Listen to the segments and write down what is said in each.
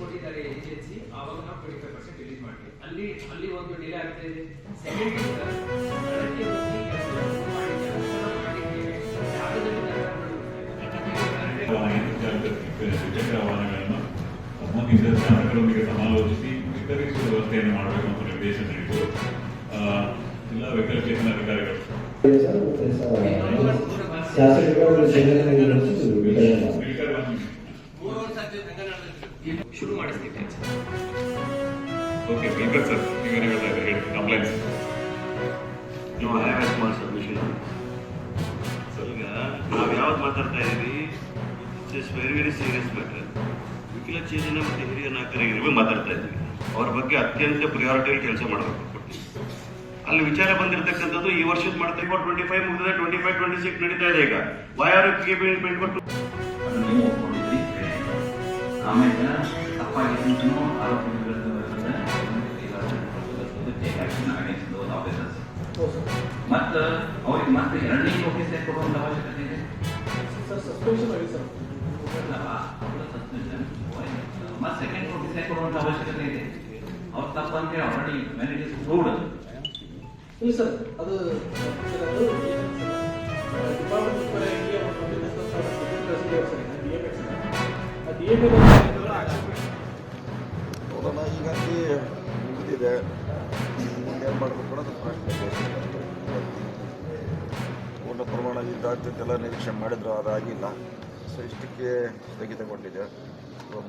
ಕೊಟ್ಟಿದ್ದಾರೆ ಏಜೆನ್ಸಿ, ಆವಾಗ ನಾವು 25% ರಿಲೀಸ್ ಮಾಡ್ತೀವಿ. ಅಲ್ಲಿ ಒಂದು ಡಿಲೇ ಆಗ್ತಾ ಇದೆ. ಸೆಕೆಂಡ್ ದ್ವಿಚಕ್ರ ವಾಹನಗಳನ್ನು ಸಂಬಂಧಿಸಿದ ಶಾಸಕರೊಂದಿಗೆ ಸಮಾಲೋಚಿಸಿ ವಿತರಿಸುವ ವ್ಯವಸ್ಥೆಯನ್ನು ಮಾಡಬೇಕು ಅಂತ ನಿರ್ದೇಶ ನೀಡಿದರು. ಜಿಲ್ಲಾ ವಿಕಲಚೇತನ ಅಧಿಕಾರಿಗಳು ಶುರು ಮಾಡಿಸ್ತಿದ್ದೆ. ಓಕೆ, ದೀಪಕ್ ಸರ್ ನೀವೇನು ಹೇಳ್ತಾ ಇದ್ದೀರಿ ಹೇಳಿ. ಕಂಪ್ಲೇಂಟ್ಸ್ ಸ್ಮಾಲ್ ಸಬ್ಮಿಷನ್ ಸರ್, ಈಗ ನಾವು ಯಾವ್ದು ಮಾತಾಡ್ತಾ ಇದ್ದೀವಿ, it's very very serious matter. ವಿಕಲಚೇತನ ಮತ್ತು ಹಿರಿಯ ನಾಗರಿಕರಿಗೆ ಮಾತಾಡ್ತಾ ಇದ್ದೀವಿ. ಅವ್ರ ಬಗ್ಗೆ ಅತ್ಯಂತ ಪ್ರಿಯಾರಿಟಿಯಲ್ಲಿ ಕೆಲಸ ಮಾಡಬೇಕು. ಅಲ್ಲಿ ವಿಚಾರ ಬಂದಿರತಕ್ಕಂಥದ್ದು ಈ ವರ್ಷದ ಮಾಡ್ತಾ 25 ಮುಗಿದ್ರೆ 25-26 ನಡೀತಾ ಇದೆ. ಈಗ ವಾಯಾರೋಗ್ಯ ಕೊಟ್ಟು ಅದನ್ನು ನೀವು ಒಪ್ಕೊಂಡಿದ್ರಿ. ಆಮೇಲೆ ತಪ್ಪಾಗಿದ್ದು ಆರೋಪಗಳು ಮತ್ತು ಅವ್ರಿಗೆ ಮತ್ತೆ ಎರಡನೇ ನೋಟಿಸ್ ಕೊಡುವಂಥ ಅವಶ್ಯಕತೆ ಇದೆ. ಮತ್ತೆ ಸೆಕೆಂಡ್ ನೋಟಿಸ್ ಕೊಡುವಂಥ ಅವಶ್ಯಕತೆ ಇದೆ. ಅವ್ರು ತಪ್ಪಂತೆ already when it is proved. ಇಲ್ಲ ಸರ್, ಅದು ನೋಡೋಣ. ಹೀಗಾಗಿ ಮುಗಿದಿದೆ, ಮುಂದೇನು ಮಾಡಬೇಕು ಅನ್ನೋದು ಪ್ರಶ್ನೆ. ಪೂರ್ಣ ಪ್ರಮಾಣ ಇದಾಗ್ತಿದ್ದೆಲ್ಲ ನಿರೀಕ್ಷೆ ಮಾಡಿದ್ರು, ಅದಾಗಿಲ್ಲ. ಸೊ ಇಷ್ಟಕ್ಕೆ ಸ್ಥಗಿತಗೊಂಡಿದೆ.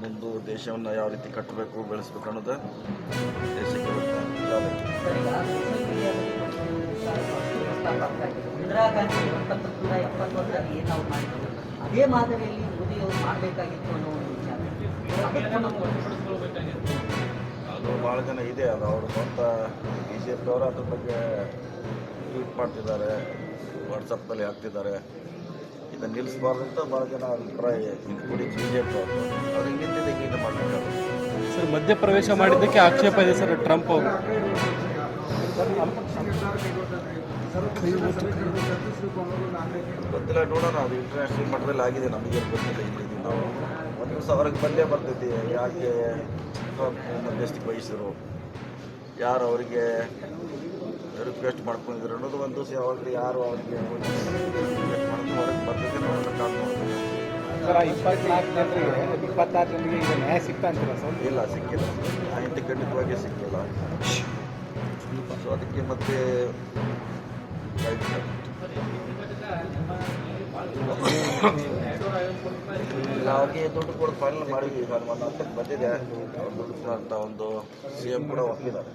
ಮುಂದೆ ದೇಶವನ್ನು ಯಾವ ರೀತಿ ಕಟ್ಟಬೇಕು, ಬೆಳೆಸಬೇಕು ಅನ್ನೋದು ದೇಶಕ್ಕೆ ಇಂದಿರಾ ಗಾಂಧಿ 1971ರಲ್ಲಿ ಏನು ನಾವು ಮಾಡಿದ್ರು ಅದೇ ಮಾದರಿಯಲ್ಲಿ ಮೋದಿಯವರು ಮಾಡಬೇಕಾಗಿತ್ತು ಅನ್ನೋ ಒಂದು ವಿಚಾರ ಅದು ಭಾಳ ಜನ ಇದೆ. ಅದು ಅವರು ಸ್ವಂತ BJP ಅವರು ಅದ್ರ ಬಗ್ಗೆ ಟ್ವೀಟ್ ಮಾಡ್ತಿದ್ದಾರೆ, ವಾಟ್ಸಪ್ನಲ್ಲಿ ಹಾಕ್ತಿದ್ದಾರೆ. ಇದನ್ನು ನಿಲ್ಲಿಸಬಾರ್ದು ಅಂತ ಭಾಳ ಜನ ಅಭಿಪ್ರಾಯ, ಇನ್ಕ್ಲೂಡಿಂಗ್ BJP ಅವರು. ಅವ್ರು ಹಿಂಗಿಂತಿದ್ದು ಹಿಂಗಿಂದ ಮಾಡಬೇಕಾಗುತ್ತೆ ಸರ್. ಮಧ್ಯಪ್ರವೇಶ ಮಾಡಿದ್ದಕ್ಕೆ ಆಕ್ಷೇಪ ಇದೆ ಸರ್ ಟ್ರಂಪ್ ಅವರು. ಗೊತ್ತಿಲ್ಲ, ನೋಡೋಣ. ಅದು ಇಂಟರ್ನ್ಯಾಷನಲ್ ಮಟ್ಟದಲ್ಲಿ ಆಗಿದೆ, ನಮಗೇನು ಗೊತ್ತಿಲ್ಲ. ಇಲ್ಲಿ ನಾವು ಒಂದು ದಿವಸ ಹೊರಗೆ ಬಂದೇ ಬರ್ತೈತಿ. ಯಾಕೆ ಮಧ್ಯಸ್ಥಿಕೆ ವಹಿಸಿದ್ರು, ಯಾರು ಅವರಿಗೆ ರಿಕ್ವೆಸ್ಟ್ ಮಾಡ್ಕೊಂಡಿದ್ರು ಅನ್ನೋದು ಒಂದು ದಿವಸ ಯಾವಾಗಲೂ ಯಾರು ಅವರಿಗೆ ರಿಕ್ವೆಸ್ಟ್ ಮಾಡೋದು ಹೊರಗೆ ಬರ್ತೈತೆ. ನೋಡೋಣ, ಕಾಲ್ ಮಾಡ್ತೀವಿ ಸರ್. 24 ಜನರಿಗೆ 26 ಜನರಿಗೆ ಈಗ ನ್ಯಾಯ ಸಿಗ್ತಾ ಅಂತೀರಾ ಸರ್? ಇಲ್ಲ, ಸಿಕ್ಕಿಲ್ಲ. ಮಾಹಿತಿ ಖಂಡಿತವಾಗಿ ಸಿಕ್ಕಿಲ್ಲ. ಸೊ ಅದಕ್ಕೆ ಮತ್ತೆ ಅವ್ರಿಗೆ ದುಡ್ಡು ಕೂಡ ಫೈನಲ್ ಮಾಡಿದ್ವಿ. ನಾನು 1 ಹಂತಕ್ಕೆ ಬಂದಿದೆ. ಅವ್ರು ದುಡ್ಡು ಅಂತ ಒಂದು CM ಕೂಡ ಒಪ್ಪಿದ್ದಾರೆ.